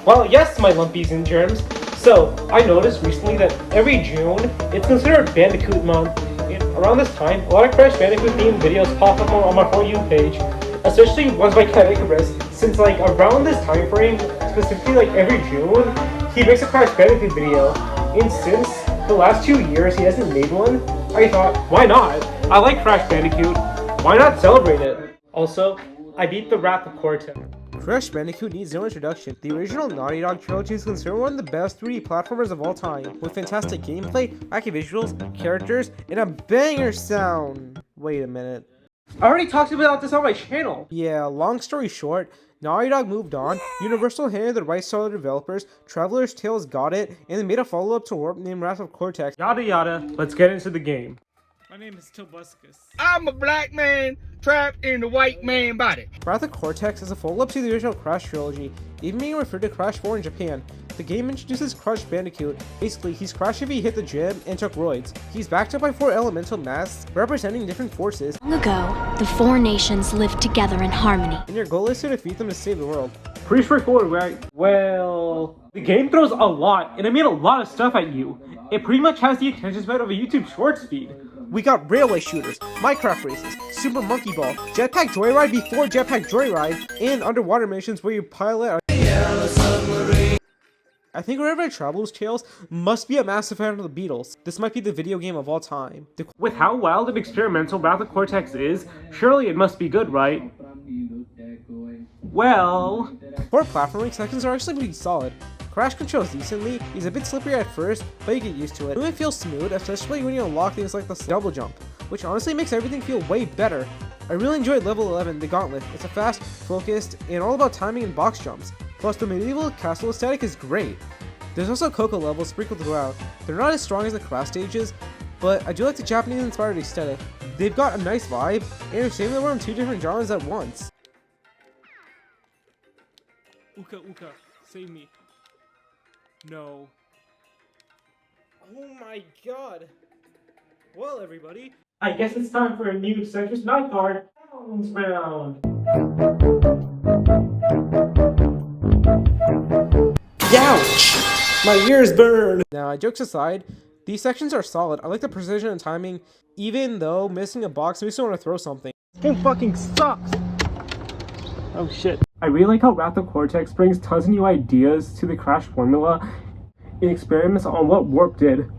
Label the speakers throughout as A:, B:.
A: Well, yes, my lumpies and germs. So, I noticed recently that every June, it's considered Bandicoot month. Around this time, a lot of Crash Bandicoot themed videos pop up on my For You page, especially ones by Cat Icarus, since like around this time frame, specifically like every June, he makes a Crash Bandicoot video. And since the last 2 years he hasn't made one, I thought, why not? I like Crash Bandicoot. Why not celebrate it? Also, I beat the Wrath of Cortex.
B: Crash Bandicoot needs no introduction. The original Naughty Dog trilogy is considered one of the best 3D platformers of all time, with fantastic gameplay, wacky visuals, characters, and a banger sound. Wait a minute.
A: I already talked about this on my channel.
B: Yeah, long story short, Naughty Dog moved on, Universal handed the rights to other developers, Traveler's Tales got it, and they made a follow-up to Warp named Wrath of Cortex.
A: Yada yada, let's get into the game.
C: My name is Tobuscus.
D: I'm a black man trapped in the white man body.
B: Wrath of Cortex is a follow-up to the original Crash trilogy, even being referred to Crash 4 in Japan. The game introduces Crash Bandicoot. Basically, he's Crash if he hit the gym and took roids. He's backed up by 4 elemental masks representing different forces.
E: Long ago, the 4 nations lived together in harmony.
B: And your goal is to defeat them to save the world.
A: Pretty straightforward, right? Well, the game throws a lot, and I made a lot of stuff at you. It pretty much has the attention span of a YouTube Shorts feed.
B: We got railway shooters, Minecraft races, Super Monkey Ball, Jetpack Joyride before Jetpack Joyride, and underwater missions where you pilot a yellow submarine. I think wherever I travel Tails must be a massive fan of the Beatles. This might be the video game of all time.
A: With how wild and experimental Wrath of Cortex is, surely it must be good, right? Well...
B: For platforming, sections are actually pretty solid. Crash controls decently, he's a bit slippery at first, but you get used to it. Movement feels smooth, especially when you unlock things like the double jump, which honestly makes everything feel way better. I really enjoyed level 11, the Gauntlet. It's a fast, focused, and all about timing and box jumps. Plus, the medieval castle aesthetic is great. There's also Coco levels sprinkled throughout. They're not as strong as the Crash stages, but I do like the Japanese-inspired aesthetic. They've got a nice vibe, and they're saying they were in 2 different genres at once.
C: Uka, save me. No.
B: Oh my god. Well, everybody.
A: I guess it's time for a new Citrus Night Guard round.
B: Ouch! My ears burn! Now, jokes aside, these sections are solid. I like the precision and timing, even though missing a box makes me want to throw something.
A: This game fucking sucks! Oh shit. I really like how Wrath of Cortex brings tons of new ideas to the Crash formula and experiments on what Warp did.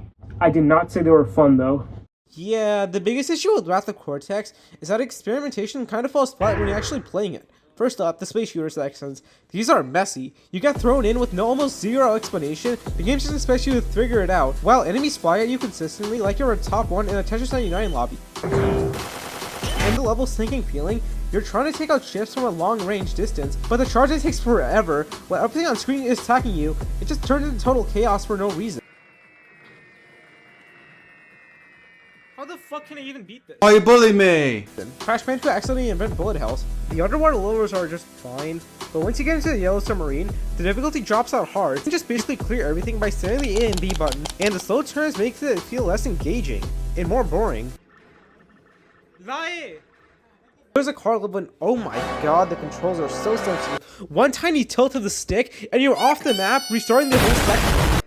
A: I did not say they were fun though.
B: Yeah, the biggest issue with Wrath of Cortex is that experimentation kind of falls flat when you're actually playing it. First up, the space shooter sections. These are messy. You get thrown in with almost zero explanation, the game just expects you to figure it out, while enemies fly at you consistently like you're a top 1 in a Tetris 99 lobby. And the level sinking feeling, you're trying to take out ships from a long range distance, but the charging takes forever, while everything on screen is attacking you, it just turns into total chaos for no reason.
C: How the fuck can I even beat this?
F: Why you bully me?
B: Crash Bandicoot accidentally invent bullet hells. The underwater levels are just fine, but once you get into the yellow submarine, the difficulty drops out hard. You can just basically clear everything by setting the A and B buttons, and the slow turns makes it feel less engaging and more boring.
C: Lie!
B: There's a car level and oh my god, the controls are so sensitive. One tiny tilt of the stick and you're off the map, restarting the whole section.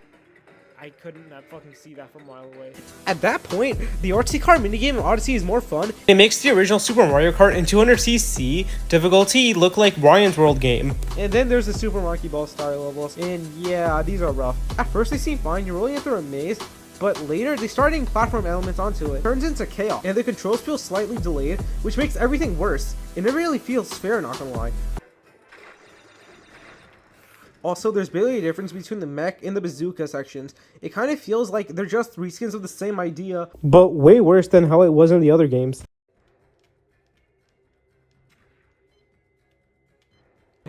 C: I couldn't fucking see that from a mile away.
B: At that point, the RC car minigame in Odyssey is more fun. It makes the original Super Mario Kart in 200cc difficulty look like Ryan's World game. And then there's the Super Monkey Ball style levels, and yeah, these are rough. At first they seem fine, you're rolling through a maze, but later they start adding platform elements onto it. It turns into chaos, and the controls feel slightly delayed, which makes everything worse. It never really feels fair, not gonna lie. Also, there's barely a difference between the mech and the bazooka sections. It kind of feels like they're just reskins of the same idea, but way worse than how it was in the other games.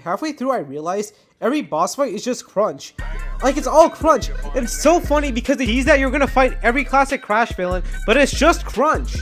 B: Halfway through I realized every boss fight is just crunch. Like, it's all crunch. And it's so funny because they tease that you're gonna fight every classic Crash villain, but it's just crunch.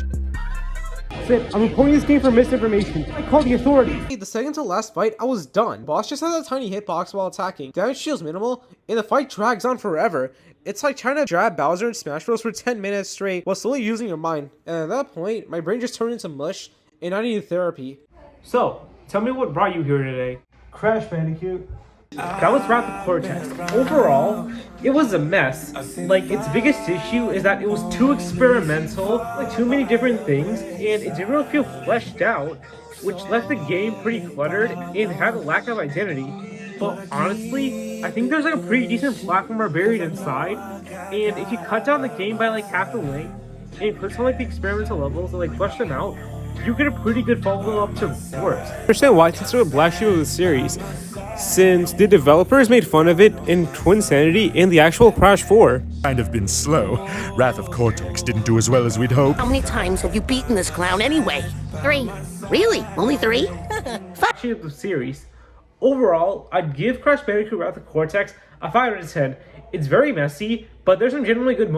A: Sip, I'm reporting this game for misinformation. I call the authorities.
B: The second to last fight, I was done. Boss just has a tiny hitbox while attacking. Damage feels minimal, and the fight drags on forever. It's like trying to jab Bowser in Smash Bros for 10 minutes straight while slowly using your mind. And at that point, my brain just turned into mush, and I needed therapy.
A: So, tell me what brought you here today.
G: Crash Bandicoot.
A: That was Wrath of Cortex. Overall, it was a mess. Like, its biggest issue is that it was too experimental, like too many different things, and it didn't really feel fleshed out, which left the game pretty cluttered and had a lack of identity. But honestly, I think there's like a pretty decent platformer buried inside, and if you cut down the game by like half the length, and put some like the experimental levels and like flesh them out, you get a pretty good follow-up to Worst.
B: I understand why it's considered a black sheep of the series, since the developers made fun of it in Twinsanity and the actual Crash 4.
F: Kind of been slow. Wrath of Cortex didn't do as well as we'd hoped.
G: How many times have you beaten this clown anyway? 3. Really? Only 3?
A: Actually, of the series. Overall, I'd give Crash Bandicoot Wrath of Cortex a 5 out of 10. It's very messy, but there's some genuinely good moments.